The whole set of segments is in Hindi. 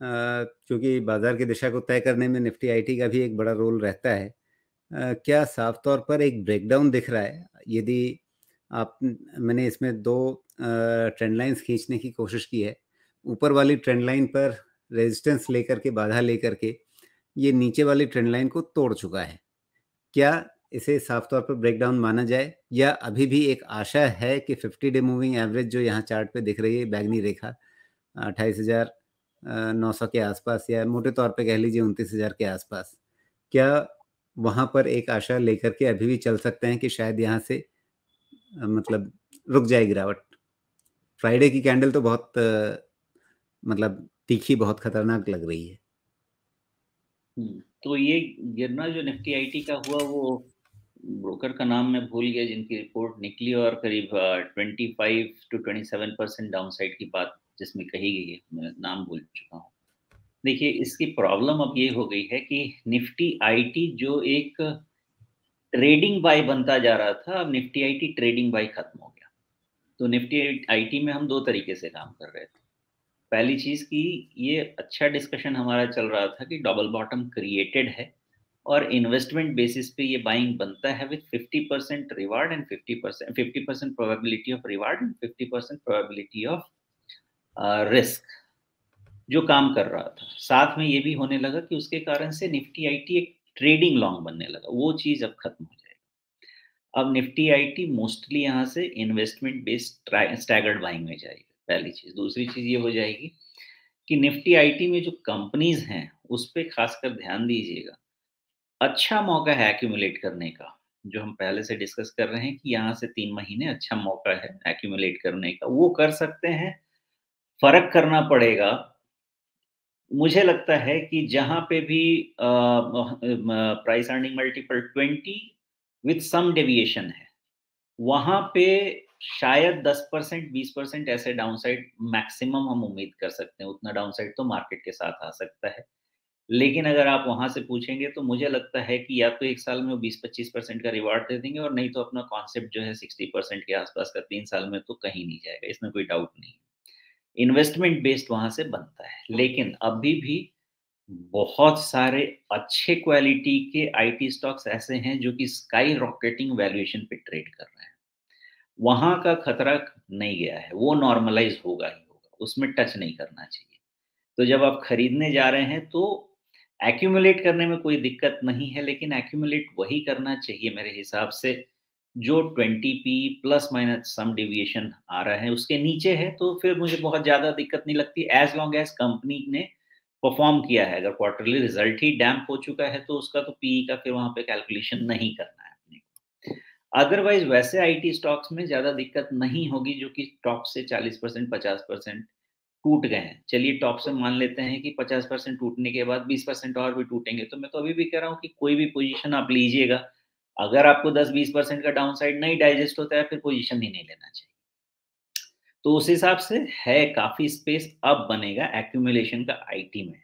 क्योंकि बाजार की दिशा को तय करने में निफ्टी आईटी का भी एक बड़ा रोल रहता है। क्या साफ तौर पर एक ब्रेकडाउन दिख रहा है? यदि आप मैंने इसमें दो ट्रेंड लाइंस खींचने की कोशिश की है। ऊपर वाली ट्रेंड लाइन पर रेजिस्टेंस लेकर के, बाधा लेकर के ये नीचे वाली ट्रेंड लाइन को तोड़ चुका है। क्या इसे साफ तौर पर ब्रेकडाउन माना जाए, या अभी भी एक आशा है कि 50 डे मूविंग एवरेज जो यहाँ चार्ट पे दिख रही है, बैगनी रेखा 28,900 के आसपास, या मोटे तौर पे कह लीजिए 29,000 के आसपास, क्या वहाँ पर एक आशा लेकर के अभी भी चल सकते हैं कि शायद यहाँ से मतलब रुक जाए गिरावट? फ्राइडे की कैंडल तो बहुत मतलब तीखी, बहुत खतरनाक लग रही है। तो ये गिरना जो निफ्टी आईटी का हुआ, वो ब्रोकर का नाम मैं भूल गया जिनकी रिपोर्ट निकली, और करीब 25 to 27% डाउन साइड की बात जिसमें कही गई है, मैं नाम भूल चुका हूँ। देखिए, इसकी प्रॉब्लम अब ये हो गई है कि निफ्टी आईटी जो एक ट्रेडिंग बाय बनता जा रहा था, अब निफ्टी आईटी ट्रेडिंग बाय खत्म हो गया। तो निफ्टी आईटी में हम दो तरीके से काम कर रहे थे। पहली चीज की, ये अच्छा डिस्कशन हमारा चल रहा था कि डबल बॉटम क्रिएटेड है और इन्वेस्टमेंट बेसिस पे ये बाइंग बनता है with 50% reward and 50% probability of reward and 50% probability of risk, जो काम कर रहा था। साथ में ये भी होने लगा कि उसके कारण से निफ्टी आईटी एक ट्रेडिंग लॉन्ग बनने लगा। वो चीज अब खत्म हो जाएगी। अब निफ्टी आईटी मोस्टली यहाँ से इन्वेस्टमेंट बेस्ड स्टैगर्ड बाइंग में जाएगी, पहली चीज। दूसरी चीज ये हो जाएगी कि निफ्टी आईटी में जो कंपनीज हैं उस पे खासकर ध्यान दीजिएगा। अच्छा मौका है एक्यूमुलेट करने का, जो हम पहले से डिस्कस कर रहे हैं कि यहाँ से 3 महीने अच्छा मौका है एक्यूमुलेट करने का, वो कर सकते हैं। फर्क करना पड़ेगा। मुझे लगता है कि जहां पे भी price earning multiple 20 with some deviation है, वहां पे शायद 10% 20% ऐसे डाउनसाइड मैक्सिमम हम उम्मीद कर सकते हैं। उतना डाउनसाइड तो मार्केट के साथ आ सकता है। लेकिन अगर आप वहां से पूछेंगे तो मुझे लगता है कि या तो एक साल में वो 20-25% का रिवार्ड दे देंगे, और नहीं तो अपना कॉन्सेप्ट जो है 60% के आसपास का 3 साल में तो कहीं नहीं जाएगा, इसमें कोई डाउट नहीं है। इन्वेस्टमेंट बेस्ड वहां से बनता है, लेकिन अभी भी बहुत सारे अच्छे क्वालिटी के आईटी स्टॉक्स ऐसे हैं जो कि स्काई रॉकेटिंग वैल्यूएशन पे ट्रेड कर रहे हैं। वहाँ का खतरा नहीं गया है, वो नॉर्मलाइज़ होगा ही होगा, उसमें टच नहीं करना चाहिए। तो जब आप खरीदने जा रहे हैं तो एक्यूमुलेट करने में कोई दिक्कत नहीं है, लेकिन एक्यूमुलेट वही करना चाहिए मेरे हिसाब से जो 20p plus minus some deviation आ रहा है उसके नीचे है, तो फिर मुझे बहुत ज़्यादा दिक्कत नहीं लगती, एज़ लॉन्ग एज़ कंपनी ने परफ़ॉर्म किया है। अगर क्वार्टरली रिज़ल्ट ही डैम्प हो चुका है तो उसका तो पीई का फिर वहाँ पे कैलकुलेशन नहीं करना है अपने को। अदरवाइज़ वैसे आईटी स्टॉक्स में ज़्यादा दिक्कत नहीं होगी जो कि टॉप से 40% 50% टूट गए हैं। चलिए टॉप से मान लेते हैं कि 50% टूटने के बाद 20% और भी टूटेंगे, तो मैं तो अभी भी कह रहा हूँ कि कोई भी पोज़ीशन आप लीजिएगा, अगर आपको 10-20% का डाउनसाइड नहीं डाइजेस्ट होता है, फिर पोज़ीशन ही नहीं लेना चाहिए। तो उस हिसाब से है, काफ़ी स्पेस अब बनेगा एक्यूमुलेशन का आईटी में।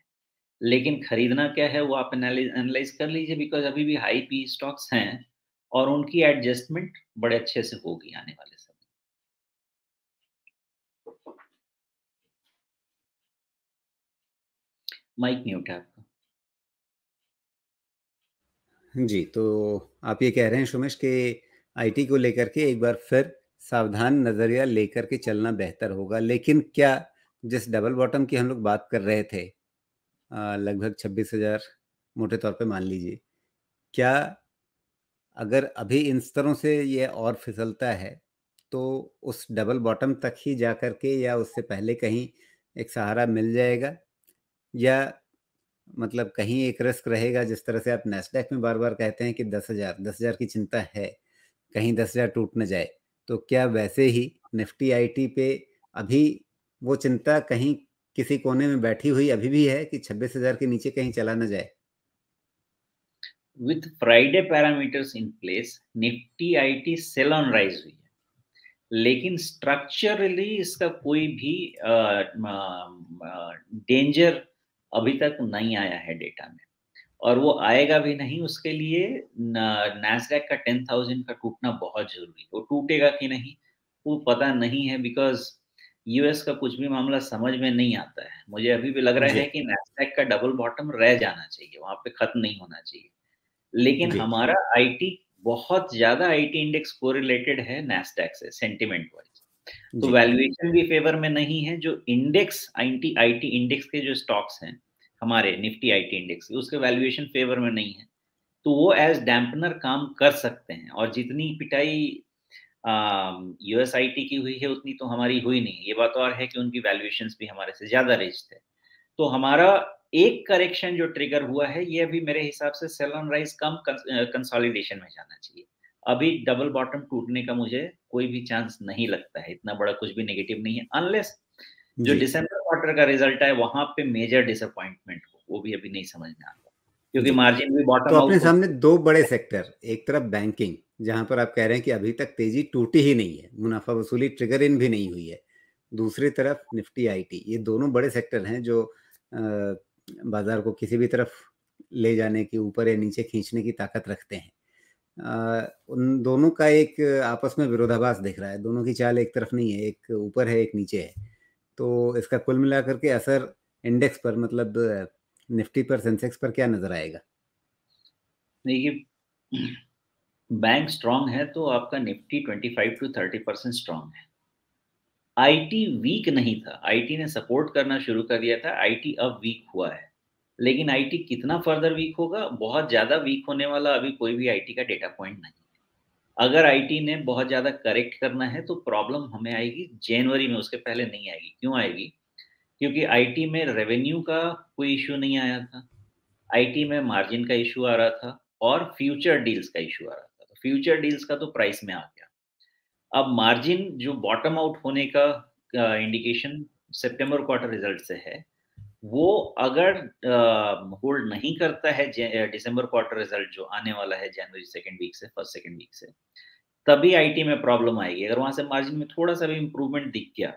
लेकिन खरीदना क्या है वो आप एनालाइज़ कर लीजिए, बिकॉज़ अभी भी हाई पी स्टॉक्स हैं और उनकी एडजस्टमेंट बड़े अच्छे से होगी आने वाले समय। माइक म्यूट है आपका। जी, तो आप ये कह रहे हैं सुमेश कि आईटी को लेकर के एक बार फिर सावधान नज़रिया लेकर के चलना बेहतर होगा। लेकिन क्या जिस डबल बॉटम की हम लोग बात कर रहे थे, लगभग 26,000 मोटे तौर पे मान लीजिए, क्या अगर अभी इन स्तरों से ये और फिसलता है तो उस डबल बॉटम तक ही जा कर के, या उससे पहले कहीं एक सहारा मिल जाएगा, या मतलब कहीं एक रिस्क रहेगा? जिस तरह से आप नैस्डैक में बार बार कहते हैं कि 10,000 की चिंता है, कहीं 10,000 टूट न जाए, तो क्या वैसे ही निफ्टी आईटी पे अभी वो चिंता कहीं किसी कोने में बैठी हुई अभी भी है कि 26,000 के नीचे कहीं चला न जाए? With Friday parameters in place, Nifty IT sell on rise हुई है, लेकिन स्ट्रक्चरली इसका कोई भी डेंजर अभी तक नहीं आया है डेटा में, और वो आएगा भी नहीं। उसके लिए नैस्डैक का 10,000 का टूटना बहुत जरूरी है। वो टूटेगा कि नहीं वो पता नहीं है, बिकॉज यूएस का कुछ भी मामला समझ में नहीं आता है। मुझे अभी भी लग रहा जी, है कि नैस्डैक का डबल बॉटम रह जाना चाहिए, वहाँ पे खत्म नहीं होना चाहिए। लेकिन जी, हमारा आईटी बहुत ज़्यादा आईटी इंडेक्स कोरिलेटेड है नैस्डैक से सेंटिमेंट वाइज़। तो जी, वैल्यूएशन भी फ़ेवर में नहीं है, जो इंडेक्स आईटी आईटी इंडेक्स के जो स्टॉक्स हैं, हमारे निफ्टी आईटी इंडेक्स के, उसके वैल्यूएशन फ़ेवर में नहीं है। तो वो एज़ डैम्पनर काम कर सकते हैं और जितनी पिटाई यूएसआईटी की हुई है उतनी तो हमारी हुई नहीं है। ये बात और है कि उनकी वैल्यूएशंस भी हमारे से ज़्यादा रिच थे। तो हमारा एक करेक्शन जो ट्रिगर हुआ है, ये अभी मेरे हिसाब से sell on rise cum consolidation में जाना चाहिए। अभी डबल बॉटम टूटने का मुझे कोई भी चांस नहीं लगता है, इतना बड़ा कुछ भी नेगेटिव नहीं है अनलेस जो जी। दिसंबर क्वार्टर का रिज़ल्ट है, वहाँ पे मेजर डिसअपॉइंटमेंट हो, वो भी अभी नहीं समझ में आता। क्योंकि जी। मार्जिन भी तो बॉटम अपने आउट हो सामने 2 बड़े सेक्टर, एक तरफ बैंकिंग, जहाँ पर आप कह रहे हैं कि अभी तक तेज़ी टूटी ही नहीं है, मुनाफ़ा वसूली ट्रिगर इन भी नहीं हुई है। दूसरी तरफ निफ्टी आईटी, ये दोनों बड़े सेक्टर हैं जो बाज़ार को किसी भी तरफ ले जाने की, ऊपर या नीचे खींचने की ताकत रखते हैं। उन दोनों का एक आपस में विरोधाभास दिख रहा है, दोनों की चाल एक तरफ नहीं है, एक ऊपर है, एक नीचे है। तो इसका कुल मिलाकर के असर इंडेक्स पर मतलब निफ्टी पर, सेंसेक्स पर क्या नज़र आएगा? देखिए बैंक स्ट्रॉन्ग है तो आपका निफ्टी 25 टू 30% स्ट्रॉन्ग है। आईटी वीक नहीं था, आईटी ने सपोर्ट करना शुरू कर दिया था, आईटी अब वीक हुआ है। लेकिन आईटी कितना फर्दर वीक होगा? बहुत ज़्यादा वीक होने वाला अभी कोई भी आईटी का डेटा पॉइंट नहीं है। अगर आईटी ने बहुत ज़्यादा करेक्ट करना है तो प्रॉब्लम हमें आएगी जनवरी में, उसके पहले नहीं आएगी। क्यों आएगी? क्योंकि आईटी में रेवेन्यू का कोई इश्यू नहीं आया था। आईटी में मार्जिन का इश्यू आ रहा था और फ्यूचर डील्स का इश्यू आ रहा था। तो फ्यूचर डील्स का तो प्राइस में आ गया। अब मार्जिन जो बॉटम आउट होने का इंडिकेशन सितंबर क्वार्टर रिजल्ट से है, वो अगर होल्ड नहीं करता है दिसंबर क्वार्टर रिजल्ट जो आने वाला है जनवरी सेकंड वीक से, फर्स्ट सेकंड वीक से, तभी आईटी में प्रॉब्लम आएगी। अगर वहाँ से मार्जिन में थोड़ा-सा भी इम्प्रूवमेंट दिख गया,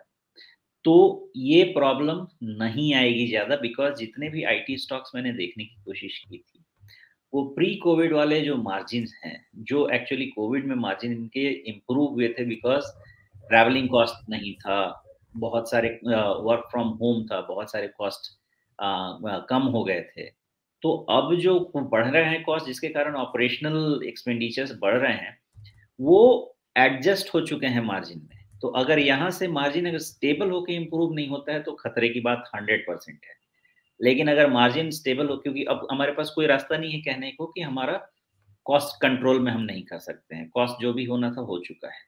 तो ये प्रॉब्लम नहीं आएगी ज़्यादा बिकॉज़ जितने भी आईटी स्टॉक्स मैंने देखने की कोशिश की थी, वो प्री कोविड वाले जो मार्जिन्स हैं, जो एक्चुअली कोविड में मार्जिन इनके इम्प्रूव हुए थे बिकॉज़ ट्रैवलिंग कॉस्ट नहीं था, बहुत सारे वर्क फ्रॉम होम था, बहुत सारे कॉस्ट कम हो गए थे। तो अब जो बढ़ रहे हैं कॉस्ट जिसके कारण ऑपरेशनल एक्सपेंडिचर्स बढ़ रहे हैं, वो एडजस्ट हो चुके हैं मार्जिन में। तो अगर यहाँ से मार्जिन अगर स्टेबल होके इम्प्रूव नहीं होता है तो खतरे की बात 100% है। लेकिन अगर मार्जिन स्टेबल हो क्योंकि अब हमारे पास कोई रास्ता नहीं है कहने को कि हमारा कॉस्ट कंट्रोल में हम नहीं कर सकते हैं। कॉस्ट जो भी होना था हो चुका है।